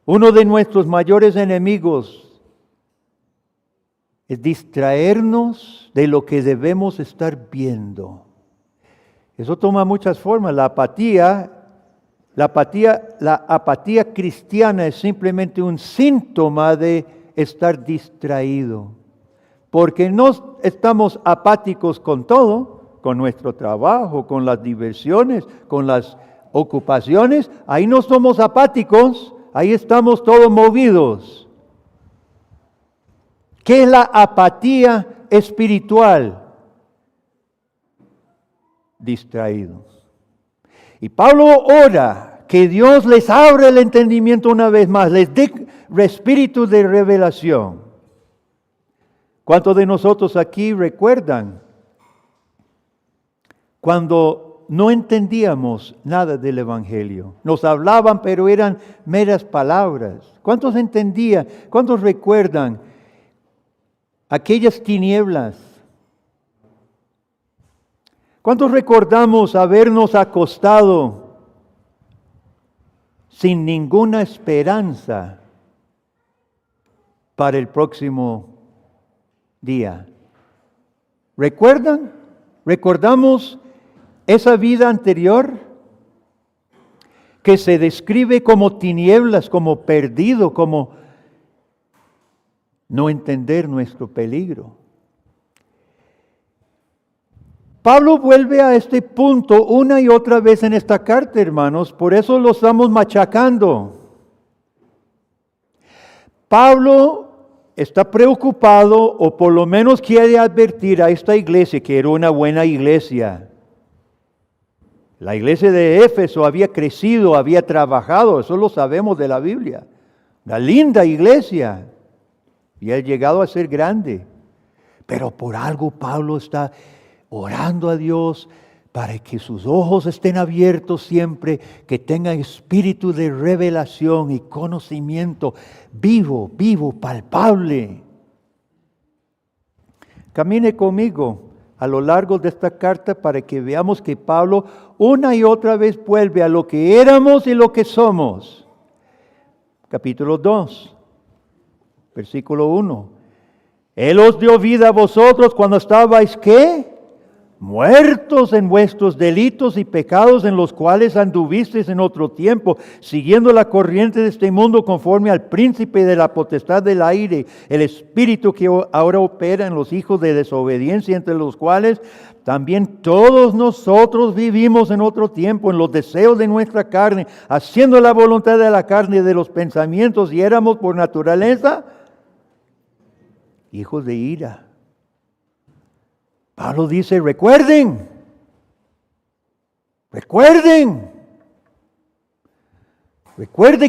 Uno de nuestros mayores enemigos es distraernos de lo que debemos estar viendo. Eso toma muchas formas. La apatía cristiana es simplemente un síntoma de estar distraído. Porque no estamos apáticos con todo, con nuestro trabajo, con las diversiones, con las ocupaciones. Ahí no somos apáticos, ahí estamos todos movidos. ¿Qué es la apatía espiritual? Distraídos. Y Pablo ora que Dios les abra el entendimiento una vez más, les dé espíritu de revelación. ¿Cuántos de nosotros aquí recuerdan cuando no entendíamos nada del Evangelio? Nos hablaban, pero eran meras palabras. ¿Cuántos entendían? ¿Cuántos recuerdan aquellas tinieblas? ¿Cuántos recordamos habernos acostado sin ninguna esperanza para el próximo día? ¿Recuerdan? ¿Recordamos esa vida anterior que se describe como tinieblas, como perdido, como no entender nuestro peligro? Pablo vuelve a este punto una y otra vez en esta carta, hermanos, por eso lo estamos machacando. Pablo está preocupado, o por lo menos quiere advertir a esta iglesia que era una buena iglesia. La iglesia de Éfeso había crecido, había trabajado, eso lo sabemos de la Biblia. Una linda iglesia, y ha llegado a ser grande. Pero por algo Pablo está orando a Dios para que sus ojos estén abiertos siempre, que tengan espíritu de revelación y conocimiento vivo, palpable. Camine conmigo a lo largo de esta carta para que veamos que Pablo una y otra vez vuelve a lo que éramos y lo que somos. Capítulo 2, versículo 1. Él os dio vida a vosotros cuando estabais, ¿qué? Muertos en vuestros delitos y pecados en los cuales anduvisteis en otro tiempo, siguiendo la corriente de este mundo conforme al príncipe de la potestad del aire, el espíritu que ahora opera en los hijos de desobediencia, entre los cuales también todos nosotros vivimos en otro tiempo, en los deseos de nuestra carne, haciendo la voluntad de la carne y de los pensamientos, y éramos por naturaleza hijos de ira. Pablo dice, recuerden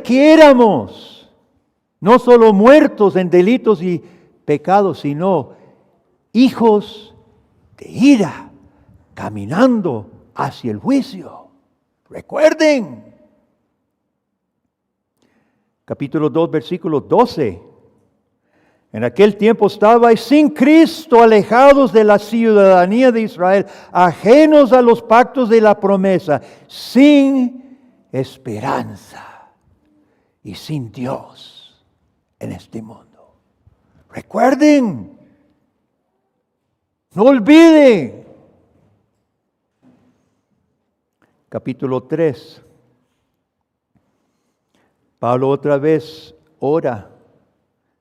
que éramos no solo muertos en delitos y pecados, sino hijos de ira, caminando hacia el juicio. Recuerden. Capítulo 2, versículo 12. En aquel tiempo estabais sin Cristo, alejados de la ciudadanía de Israel, ajenos a los pactos de la promesa, sin esperanza y sin Dios en este mundo. Recuerden, no olviden. Capítulo 3. Pablo otra vez ora.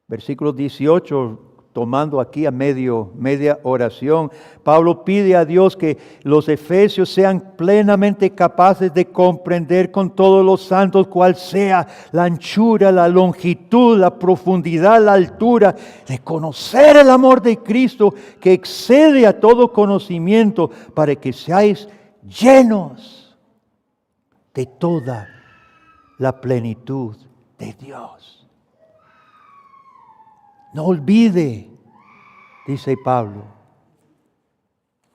Versículo 18, tomando aquí a media oración, Pablo pide a Dios que los efesios sean plenamente capaces de comprender con todos los santos cuál sea la anchura, la longitud, la profundidad, la altura, de conocer el amor de Cristo que excede a todo conocimiento, para que seáis llenos de toda la plenitud de Dios. No olvide, dice Pablo.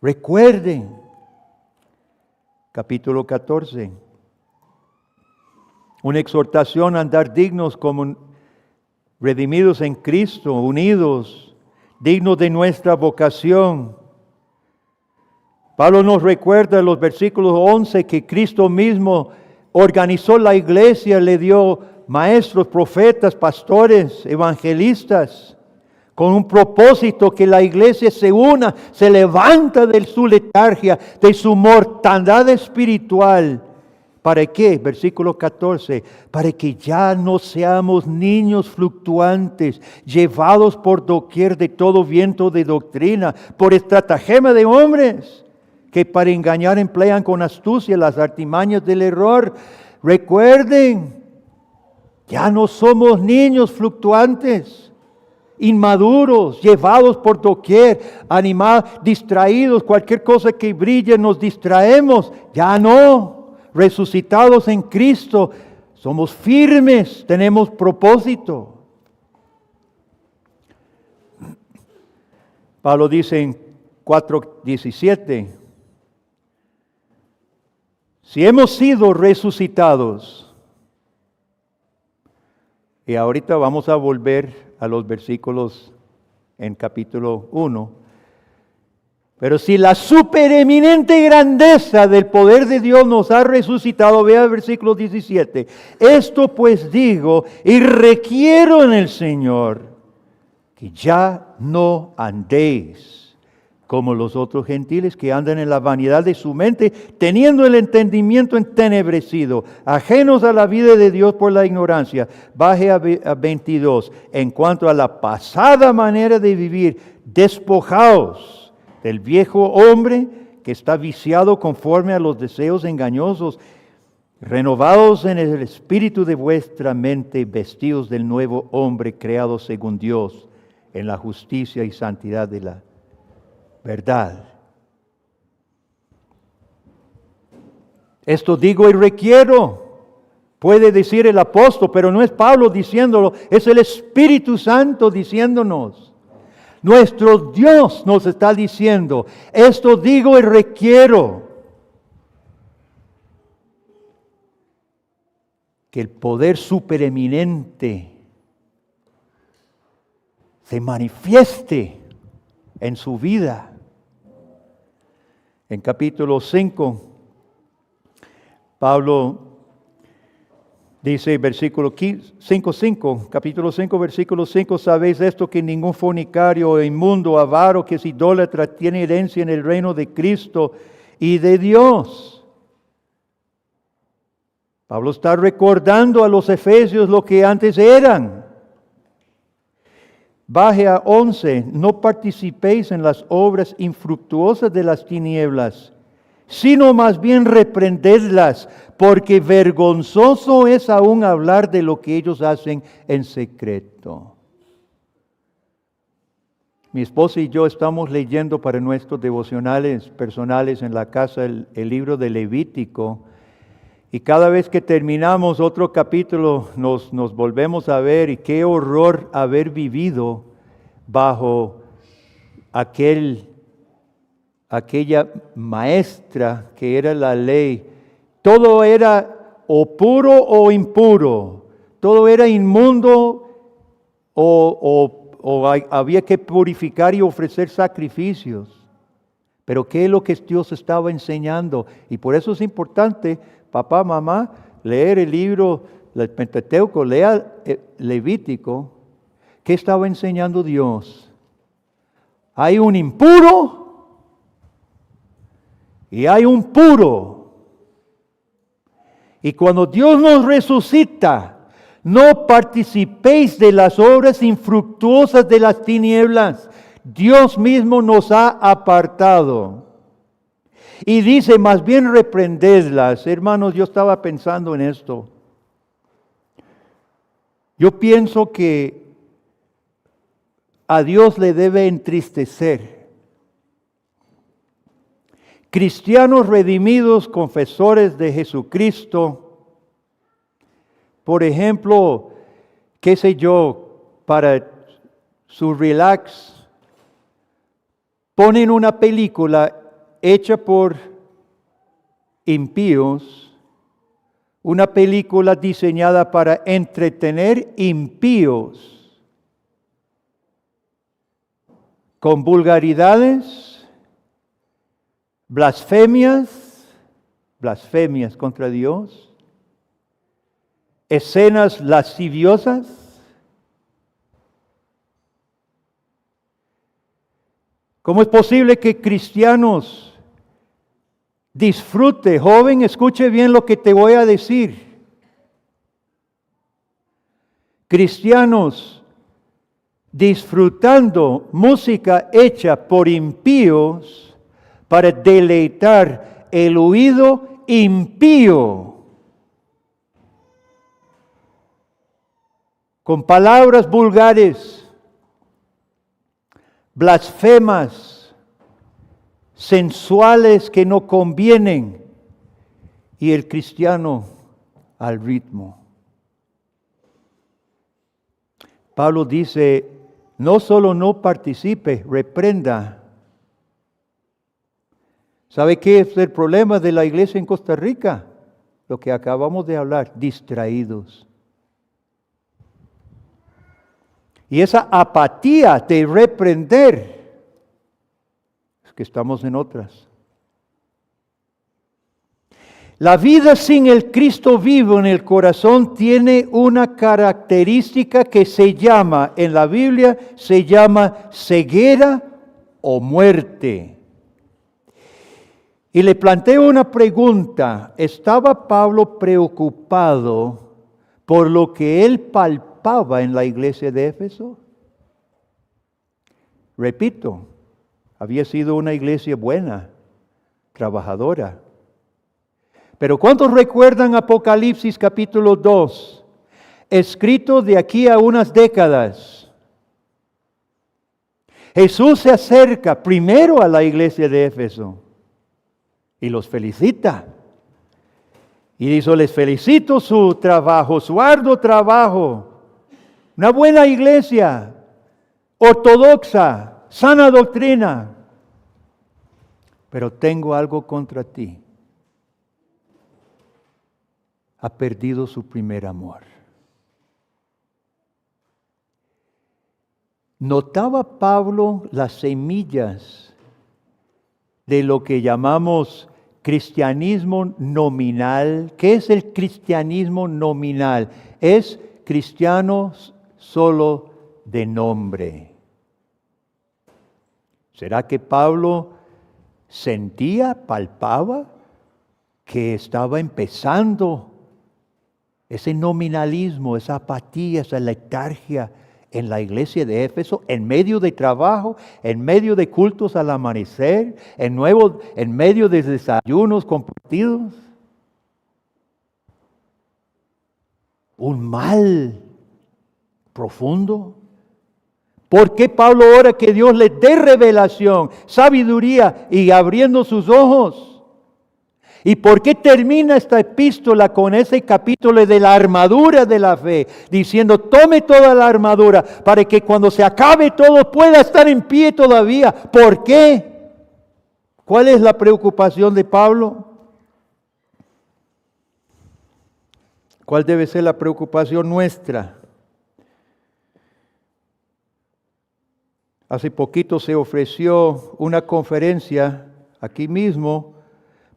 Recuerden. Capítulo 14. Una exhortación a andar dignos como redimidos en Cristo, unidos, dignos de nuestra vocación. Pablo nos recuerda en los versículos 11 que Cristo mismo organizó la iglesia, le dio maestros, profetas, pastores, evangelistas, con un propósito que la iglesia se una, se levanta de su letargia, de su mortandad espiritual. ¿Para qué? Versículo 14. Para que ya no seamos niños fluctuantes, llevados por doquier de todo viento de doctrina, por estratagema de hombres, que para engañar emplean con astucia las artimañas del error. Recuerden, ya no somos niños fluctuantes, inmaduros, llevados por doquier, animados, distraídos, cualquier cosa que brille nos distraemos. Ya no. Resucitados en Cristo, somos firmes, tenemos propósito. Pablo dice en 4:17, si hemos sido resucitados, y ahorita vamos a volver a los versículos en capítulo 1, pero si la supereminente grandeza del poder de Dios nos ha resucitado, vea el versículo 17. Esto pues digo y requiero en el Señor que ya no andéis como los otros gentiles que andan en la vanidad de su mente, teniendo el entendimiento entenebrecido, ajenos a la vida de Dios por la ignorancia. Baje a 22. En cuanto a la pasada manera de vivir, despojaos del viejo hombre que está viciado conforme a los deseos engañosos, renovados en el espíritu de vuestra mente, vestidos del nuevo hombre creado según Dios, en la justicia y santidad de la verdad. Esto digo y requiero, puede decir el apóstol, pero no es Pablo diciéndolo, es el Espíritu Santo diciéndonos. Nuestro Dios nos está diciendo, esto digo y requiero. Que el poder supereminente se manifieste en su vida. En capítulo 5, Pablo dice, versículo 5:5, capítulo 5, versículo 5, sabéis esto, que ningún fornicario, inmundo, avaro, que es idólatra, tiene herencia en el reino de Cristo y de Dios. Pablo está recordando a los efesios lo que antes eran. Baje a 11, no participéis en las obras infructuosas de las tinieblas, sino más bien reprendedlas, porque vergonzoso es aún hablar de lo que ellos hacen en secreto. Mi esposa y yo estamos leyendo para nuestros devocionales personales en la casa el libro de Levítico, y cada vez que terminamos otro capítulo nos volvemos a ver, y qué horror haber vivido bajo aquella maestra que era la ley. Todo era o puro o impuro, todo era inmundo o había que purificar y ofrecer sacrificios. Pero ¿qué es lo que Dios estaba enseñando? Y por eso es importante, papá, mamá, leer el libro del Pentateuco, lea Levítico. ¿Qué estaba enseñando Dios? Hay un impuro y hay un puro. Y cuando Dios nos resucita, no participéis de las obras infructuosas de las tinieblas. Dios mismo nos ha apartado. Y dice, más bien reprendedlas. Hermanos, yo estaba pensando en esto. Yo pienso que a Dios le debe entristecer cristianos redimidos, confesores de Jesucristo, por ejemplo, qué sé yo, para su relax, ponen una película hecha por impíos, una película diseñada para entretener impíos, con vulgaridades, blasfemias contra Dios. escenas lasciviosas? ¿Cómo es posible que cristianos disfruten? Joven, escuche bien lo que te voy a decir. Cristianos disfrutando música hecha por impíos para deleitar el oído impío, con palabras vulgares, blasfemas, sensuales que no convienen, y el cristiano al ritmo. Pablo dice, no solo no participe, reprenda. ¿Sabe qué es el problema de la iglesia en Costa Rica? Lo que acabamos de hablar, distraídos. Y esa apatía de reprender, es que estamos en otras. La vida sin el Cristo vivo en el corazón tiene una característica que se llama, en la Biblia, se llama ceguera o muerte. Y le planteo una pregunta. ¿Estaba Pablo preocupado por lo que él palpaba en la iglesia de Éfeso? Repito, había sido una iglesia buena, trabajadora. Pero ¿cuántos recuerdan Apocalipsis capítulo 2? Escrito de aquí a unas décadas. Jesús se acerca primero a la iglesia de Éfeso y los felicita. Y dice, les felicito su trabajo, su arduo trabajo. Una buena iglesia, ortodoxa, sana doctrina. Pero tengo algo contra ti. Ha perdido su primer amor. Notaba Pablo las semillas de lo que llamamos cristianismo nominal. ¿Qué es el cristianismo nominal? Es cristianos solo de nombre. ¿Será que Pablo sentía, palpaba que estaba empezando ese nominalismo, esa apatía, esa letargia en la iglesia de Éfeso, en medio de trabajo, en medio de cultos al amanecer, en medio de desayunos compartidos? Un mal profundo. ¿Por qué Pablo ora que Dios le dé revelación, sabiduría y abriendo sus ojos? ¿Y por qué termina esta epístola con ese capítulo de la armadura de la fe? Diciendo, tome toda la armadura para que cuando se acabe todo pueda estar en pie todavía. ¿Por qué? ¿Cuál es la preocupación de Pablo? ¿Cuál debe ser la preocupación nuestra? Hace poquito se ofreció una conferencia aquí mismo,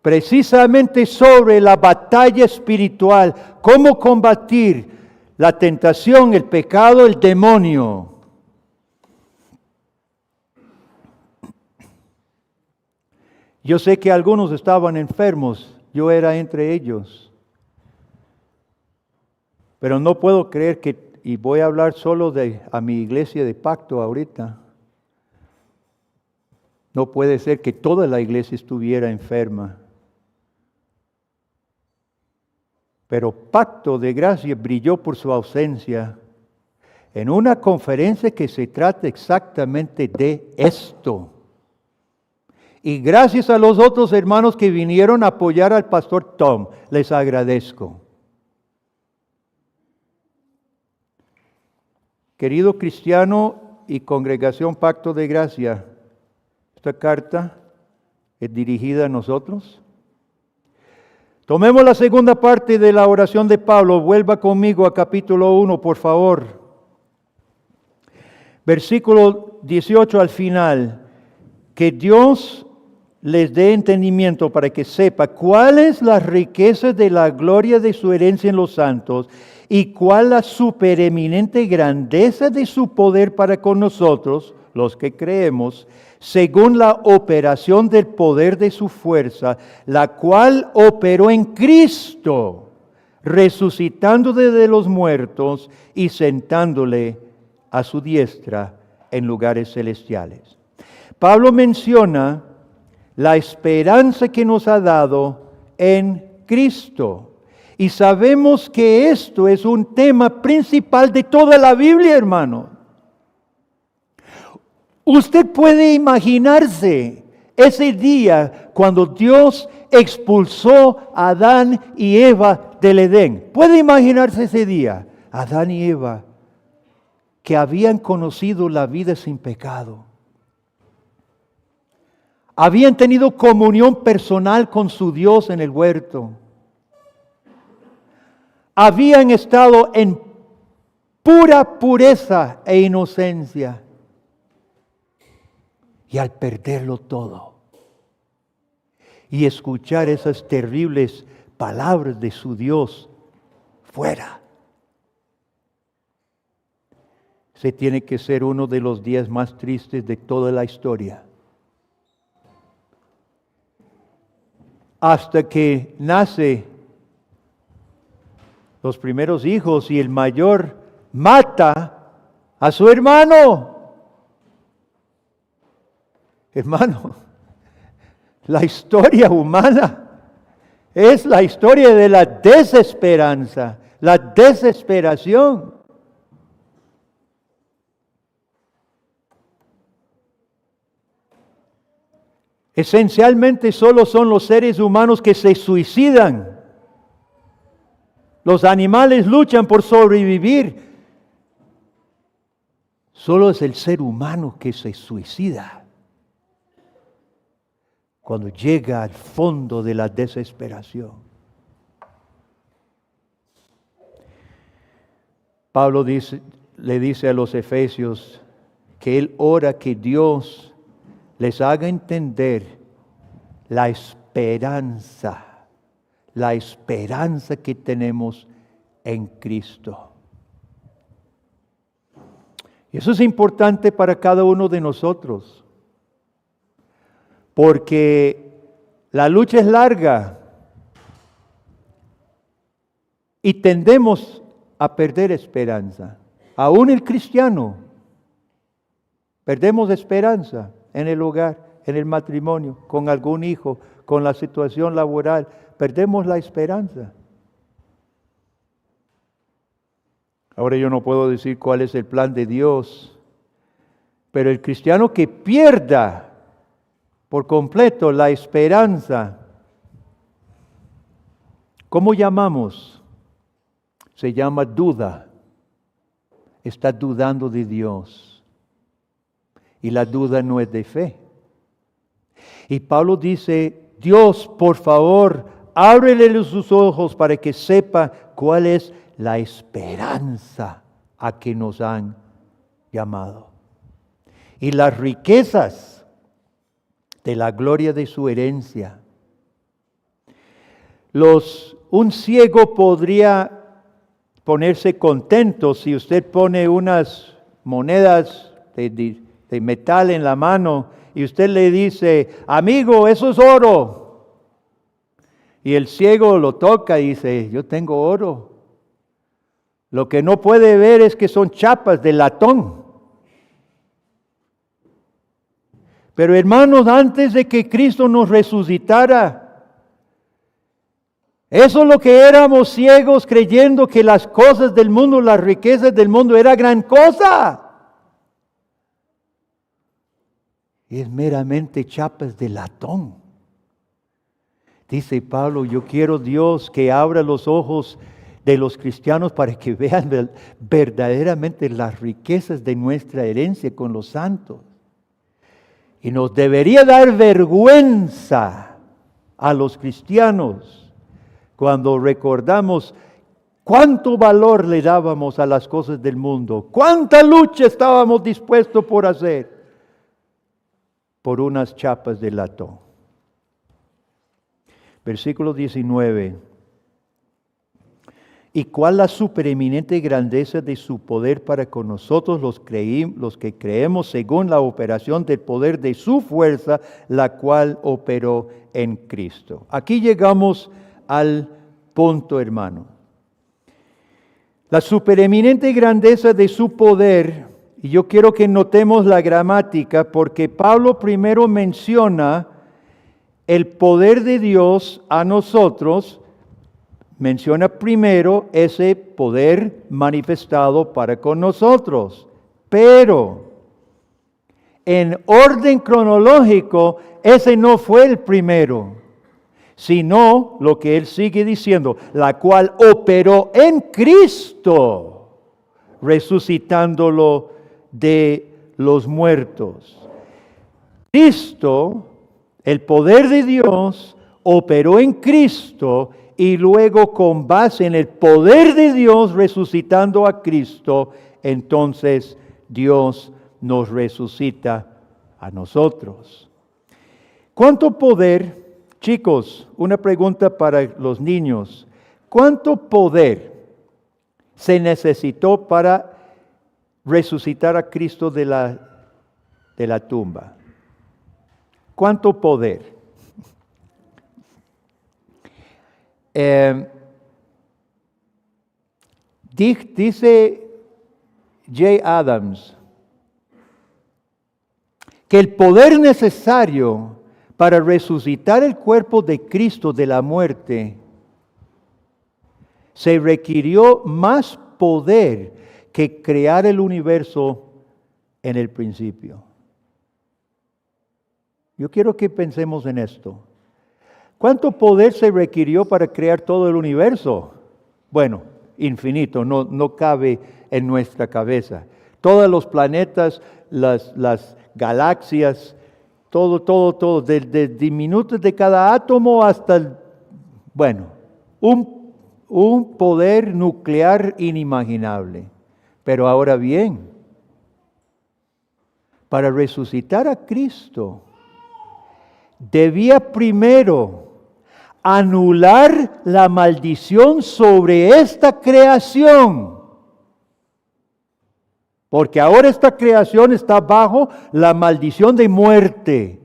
precisamente sobre la batalla espiritual, cómo combatir la tentación, el pecado, el demonio. Yo sé que algunos estaban enfermos, yo era entre ellos. Pero no puedo creer que, y voy a hablar solo a mi iglesia de pacto ahorita, no puede ser que toda la iglesia estuviera enferma. Pero Pacto de Gracia brilló por su ausencia en una conferencia que se trata exactamente de esto. Y gracias a los otros hermanos que vinieron a apoyar al pastor Tom, les agradezco. Querido cristiano y congregación Pacto de Gracia, esta carta es dirigida a nosotros. Tomemos la segunda parte de la oración de Pablo. Vuelva conmigo a capítulo 1, por favor. Versículo 18 al final. Que Dios les dé entendimiento para que sepa cuál es la riqueza de la gloria de su herencia en los santos y cuál la supereminente grandeza de su poder para con nosotros, los que creemos, según la operación del poder de su fuerza, la cual operó en Cristo, resucitando de los muertos y sentándole a su diestra en lugares celestiales. Pablo menciona la esperanza que nos ha dado en Cristo. Y sabemos que esto es un tema principal de toda la Biblia, hermano. Usted puede imaginarse ese día cuando Dios expulsó a Adán y Eva del Edén. ¿Puede imaginarse ese día? Adán y Eva, que habían conocido la vida sin pecado. Habían tenido comunión personal con su Dios en el huerto. Habían estado en pura pureza e inocencia. Y al perderlo todo, y escuchar esas terribles palabras de su Dios, fuera. Se tiene que ser uno de los días más tristes de toda la historia. Hasta que nace los primeros hijos y el mayor mata a su hermano. Hermano, la historia humana es la historia de la desesperanza, la desesperación. Esencialmente solo son los seres humanos que se suicidan. Los animales luchan por sobrevivir. Solo es el ser humano que se suicida cuando llega al fondo de la desesperación. Pablo le dice a los efesios que él ora que Dios les haga entender la esperanza que tenemos en Cristo. Y eso es importante para cada uno de nosotros. Porque la lucha es larga y tendemos a perder esperanza. Aún el cristiano, perdemos esperanza en el hogar, en el matrimonio, con algún hijo, con la situación laboral. Perdemos la esperanza. Ahora yo no puedo decir cuál es el plan de Dios, pero el cristiano que pierda por completo la esperanza, ¿cómo llamamos? Se llama duda. Está dudando de Dios. Y la duda no es de fe. Y Pablo dice, Dios, por favor, ábrele sus ojos para que sepa cuál es la esperanza a que nos han llamado. Y las riquezas de la gloria de su herencia. Un ciego podría ponerse contento si usted pone unas monedas de metal en la mano y usted le dice, amigo, eso es oro. Y el ciego lo toca y dice, yo tengo oro. Lo que no puede ver es que son chapas de latón. Pero hermanos, antes de que Cristo nos resucitara, eso es lo que éramos ciegos creyendo que las cosas del mundo, las riquezas del mundo era gran cosa. Es meramente chapas de latón. Dice Pablo, yo quiero Dios que abra los ojos de los cristianos para que vean verdaderamente las riquezas de nuestra herencia con los santos. Y nos debería dar vergüenza a los cristianos cuando recordamos cuánto valor le dábamos a las cosas del mundo, cuánta lucha estábamos dispuestos por hacer por unas chapas de latón. Versículo 19. ¿Y cuál la supereminente grandeza de su poder para con nosotros los que creemos según la operación del poder de su fuerza, la cual operó en Cristo? Aquí llegamos al punto, hermano. La supereminente grandeza de su poder, y yo quiero que notemos la gramática, porque Pablo primero menciona el poder de Dios a nosotros. Menciona primero ese poder manifestado para con nosotros. Pero en orden cronológico, ese no fue el primero, sino lo que él sigue diciendo, la cual operó en Cristo, resucitándolo de los muertos. Cristo, el poder de Dios, operó en Cristo. Y luego, con base en el poder de Dios resucitando a Cristo, entonces Dios nos resucita a nosotros. ¿Cuánto poder, chicos? Una pregunta para los niños. ¿Cuánto poder se necesitó para resucitar a Cristo de la tumba? ¿Cuánto poder? Dice J. Adams que el poder necesario para resucitar el cuerpo de Cristo de la muerte se requirió más poder que crear el universo en el principio. Yo quiero que pensemos en esto. ¿Cuánto poder se requirió para crear todo el universo? Bueno, infinito, no cabe en nuestra cabeza. Todos los planetas, las galaxias, todo, desde diminutos de cada átomo hasta, un poder nuclear inimaginable. Pero ahora bien, para resucitar a Cristo, debía primero anular la maldición sobre esta creación. Porque ahora esta creación está bajo la maldición de muerte.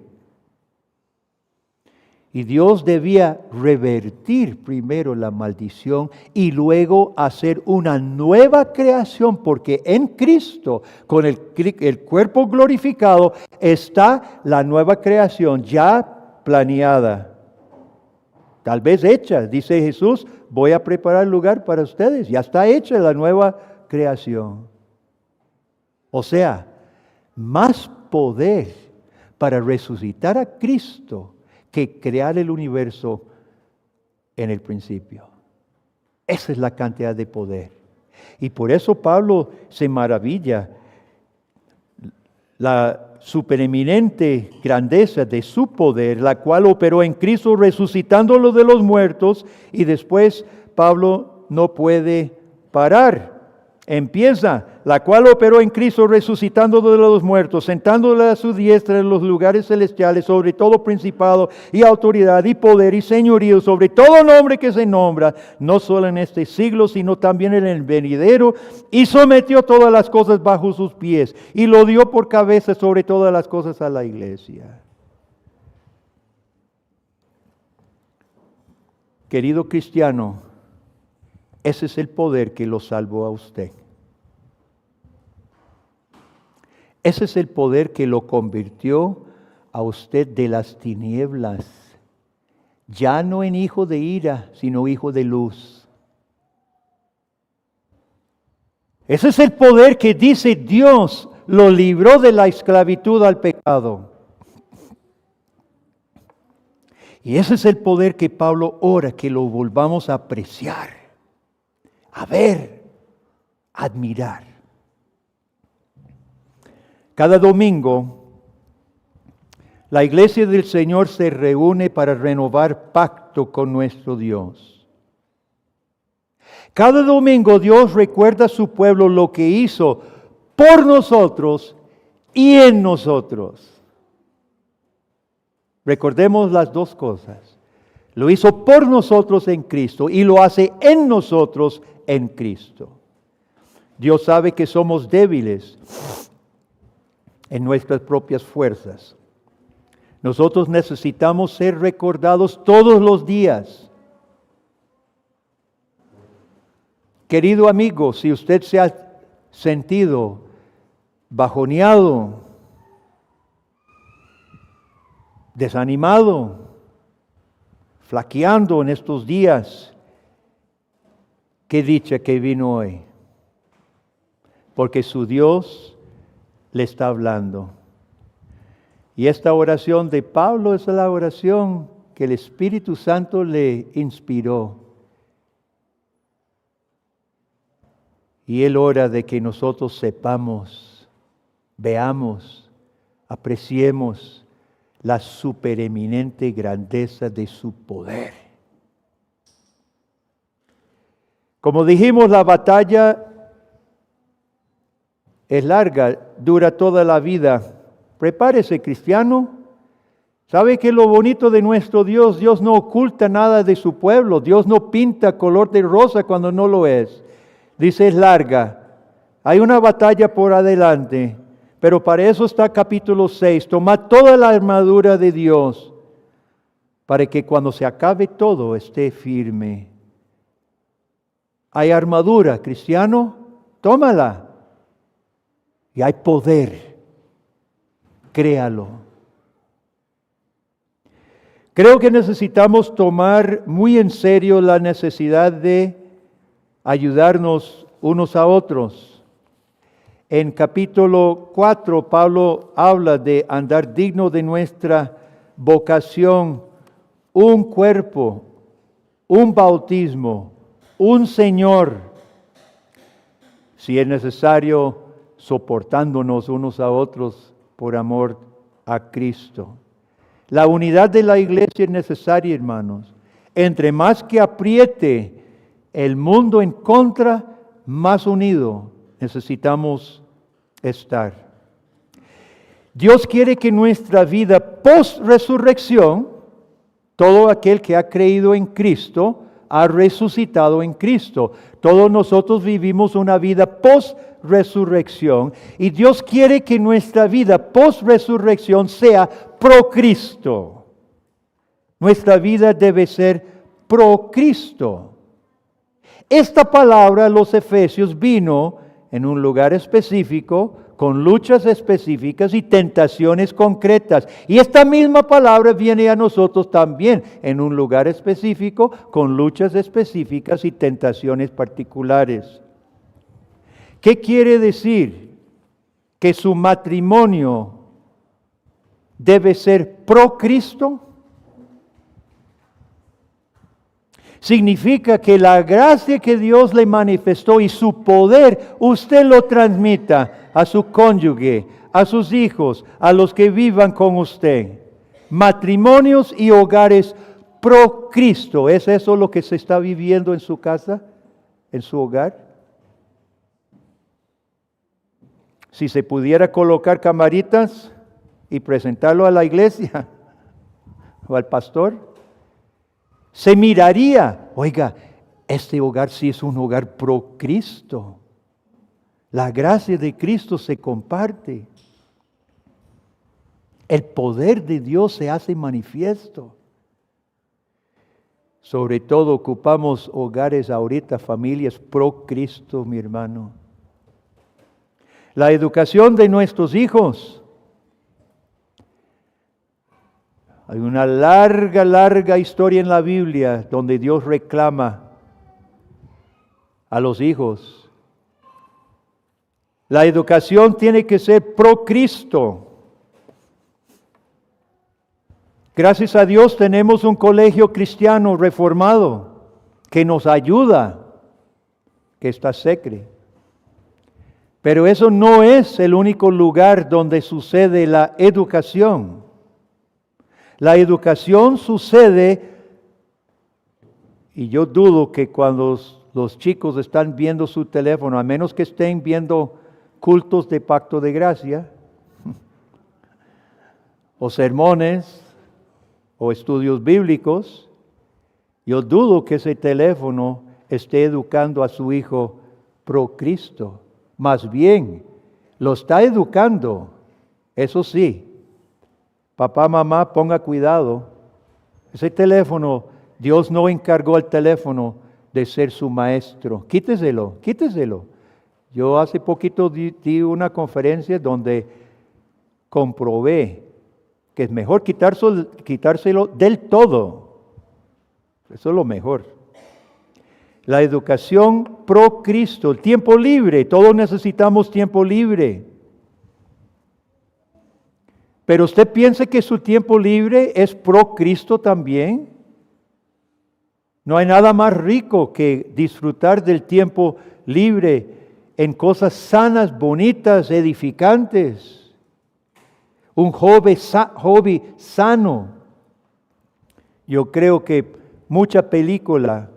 Y Dios debía revertir primero la maldición y luego hacer una nueva creación, porque en Cristo, con el cuerpo glorificado, está la nueva creación ya planeada. Tal vez hecha, dice Jesús, voy a preparar lugar para ustedes. Ya está hecha la nueva creación. O sea, más poder para resucitar a Cristo que crear el universo en el principio. Esa es la cantidad de poder. Y por eso Pablo se maravilla. La supereminente grandeza de su poder, la cual operó en Cristo resucitándolo de los muertos, y después Pablo no puede parar. Empieza, la cual operó en Cristo resucitándolo de los muertos, sentándole a su diestra en los lugares celestiales, sobre todo principado y autoridad y poder y señorío, sobre todo nombre que se nombra, no solo en este siglo, sino también en el venidero, y sometió todas las cosas bajo sus pies, y lo dio por cabeza sobre todas las cosas a la iglesia. Querido cristiano, ese es el poder que lo salvó a usted. Ese es el poder que lo convirtió a usted de las tinieblas, ya no en hijo de ira, sino hijo de luz. Ese es el poder que dice Dios lo libró de la esclavitud al pecado. Y ese es el poder que Pablo ora que lo volvamos a apreciar, a ver, a admirar. Cada domingo, la iglesia del Señor se reúne para renovar pacto con nuestro Dios. Cada domingo Dios recuerda a su pueblo lo que hizo por nosotros y en nosotros. Recordemos las dos cosas. Lo hizo por nosotros en Cristo y lo hace en nosotros en Cristo. Dios sabe que somos débiles en nuestras propias fuerzas. Nosotros necesitamos ser recordados todos los días. Querido amigo, si usted se ha sentido bajoneado, desanimado, flaqueando en estos días, qué dicha que vino hoy, porque su Dios le está hablando. Y esta oración de Pablo es la oración que el Espíritu Santo le inspiró. Y él ora de que nosotros sepamos, veamos, apreciemos la supereminente grandeza de su poder. Como dijimos, la batalla es larga, dura toda la vida. Prepárese, cristiano. ¿Sabe que lo bonito de nuestro Dios? Dios no oculta nada de su pueblo. Dios no pinta color de rosa cuando no lo es. Dice, es larga. Hay una batalla por adelante. Pero para eso está capítulo 6. Toma toda la armadura de Dios para que cuando se acabe todo esté firme. Hay armadura, cristiano, tómala. Y hay poder. Créalo. Creo que necesitamos tomar muy en serio la necesidad de ayudarnos unos a otros. En capítulo 4, Pablo habla de andar digno de nuestra vocación, un cuerpo, un bautismo, un Señor, si es necesario, soportándonos unos a otros por amor a Cristo. La unidad de la iglesia es necesaria, hermanos. Entre más que apriete el mundo en contra, más unido necesitamos estar. Dios quiere que nuestra vida post-resurrección, todo aquel que ha creído en Cristo, ha resucitado en Cristo. Todos nosotros vivimos una vida post-resurrección y Dios quiere que nuestra vida post-resurrección sea pro Cristo. Nuestra vida debe ser pro Cristo. Esta palabra a los Efesios vino en un lugar específico, con luchas específicas y tentaciones concretas. Y esta misma palabra viene a nosotros también en un lugar específico, con luchas específicas y tentaciones particulares. ¿Qué quiere decir? Que su matrimonio debe ser pro Cristo. Significa que la gracia que Dios le manifestó y su poder, usted lo transmita a su cónyuge, a sus hijos, a los que vivan con usted. Matrimonios y hogares pro Cristo. ¿Es eso lo que se está viviendo en su casa, en su hogar? Si se pudiera colocar camaritas y presentarlo a la iglesia o al pastor, se miraría, oiga, este hogar sí es un hogar pro Cristo. La gracia de Cristo se comparte. El poder de Dios se hace manifiesto. Sobre todo ocupamos hogares ahorita, familias pro Cristo, mi hermano. La educación de nuestros hijos. Hay una larga historia en la Biblia donde Dios reclama a los hijos. La educación tiene que ser pro Cristo. Gracias a Dios tenemos un colegio cristiano reformado que nos ayuda, que está SECRE. Pero eso no es el único lugar donde sucede la educación. La educación sucede, y yo dudo que cuando los chicos están viendo su teléfono, a menos que estén viendo cultos de pacto de gracia, o sermones, o estudios bíblicos, Yo dudo que ese teléfono esté educando a su hijo pro Cristo. Más bien, lo está educando. Eso sí, papá, mamá, ponga cuidado. Ese teléfono, Dios no encargó al teléfono de ser su maestro. Quíteselo. Yo hace poquito di una conferencia donde comprobé que es mejor quitárselo del todo. Eso es lo mejor. La educación pro Cristo, el tiempo libre, todos necesitamos tiempo libre. Pero usted piensa que su tiempo libre es pro Cristo también. No hay nada más rico que disfrutar del tiempo libre en cosas sanas, bonitas, edificantes. Un hobby sano. Yo creo que mucha película,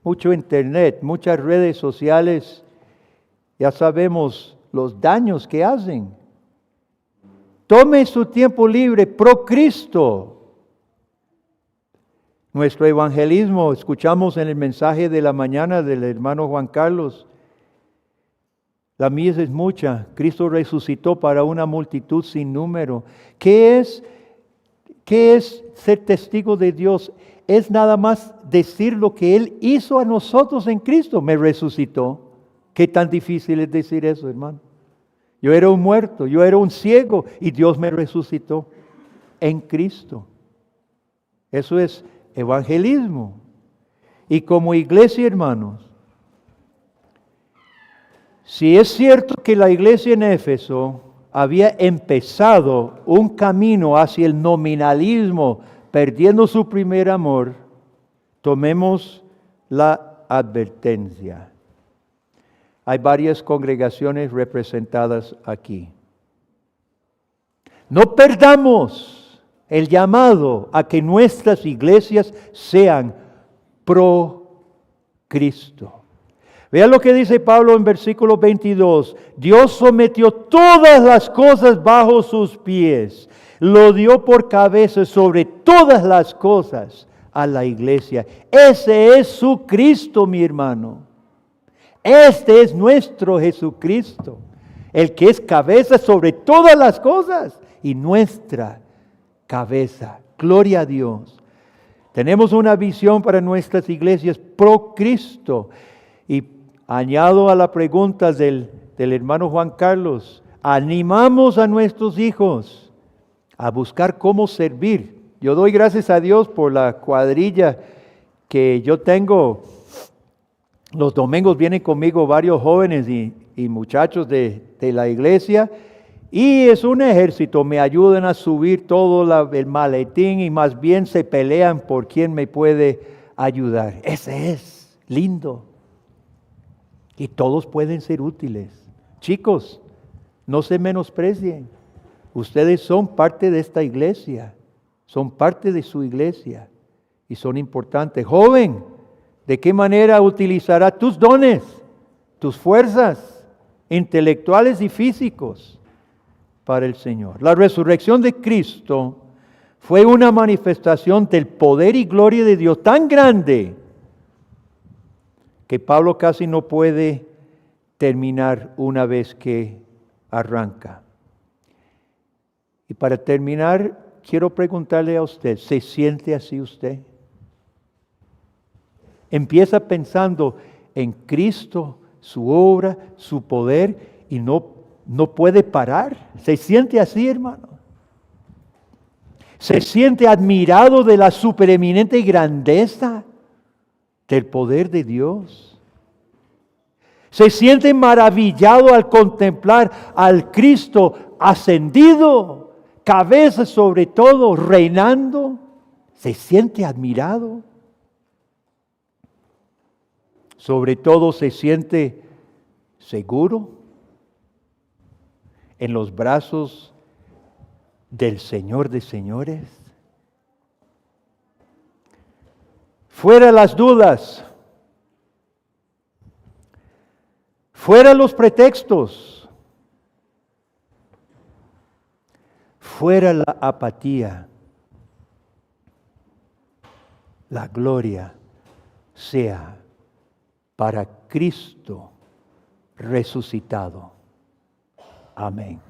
mucho internet, muchas redes sociales, ya sabemos los daños que hacen. Tome su tiempo libre pro Cristo. Nuestro evangelismo, escuchamos en el mensaje de la mañana del hermano Juan Carlos, la mies es mucha, Cristo resucitó para una multitud sin número. ¿Qué es ser testigo de Dios? Es nada más decir lo que Él hizo a nosotros en Cristo. Me resucitó. ¿Qué tan difícil es decir eso, hermano? Yo era un muerto, yo era un ciego y Dios me resucitó en Cristo. Eso es evangelismo. Y como iglesia, hermanos, si es cierto que la iglesia en Éfeso había empezado un camino hacia el nominalismo, perdiendo su primer amor, tomemos la advertencia. Hay varias congregaciones representadas aquí. No perdamos el llamado a que nuestras iglesias sean pro Cristo. Vean lo que dice Pablo en versículo 22. Dios sometió todas las cosas bajo sus pies. Lo dio por cabeza sobre todas las cosas a la iglesia. Ese es su Cristo, mi hermano. Este es nuestro Jesucristo, el que es cabeza sobre todas las cosas y nuestra cabeza. Gloria a Dios. Tenemos una visión para nuestras iglesias pro Cristo. Y añado a la pregunta del hermano Juan Carlos, animamos a nuestros hijos a buscar cómo servir. Yo doy gracias a Dios por la cuadrilla que yo tengo. Los domingos vienen conmigo varios jóvenes y muchachos de la iglesia y es un ejército, me ayudan a subir todo el maletín y más bien se pelean por quién me puede ayudar. Ese es lindo y todos pueden ser útiles. Chicos, no se menosprecien, ustedes son parte de esta iglesia, son parte de su iglesia y son importantes. Joven, ¿de qué manera utilizará tus dones, tus fuerzas intelectuales y físicos para el Señor? La resurrección de Cristo fue una manifestación del poder y gloria de Dios tan grande que Pablo casi no puede terminar una vez que arranca. Y para terminar, quiero preguntarle a usted, ¿se siente así usted? Empieza pensando en Cristo, su obra, su poder y no puede parar. ¿Se siente así, hermano? ¿Se siente admirado de la supereminente grandeza del poder de Dios? ¿Se siente maravillado al contemplar al Cristo ascendido, cabeza sobre todo, reinando? ¿Se siente admirado? Sobre todo se siente seguro en los brazos del Señor de señores. Fuera las dudas, fuera los pretextos, fuera la apatía. la gloria sea para Cristo resucitado. Amén.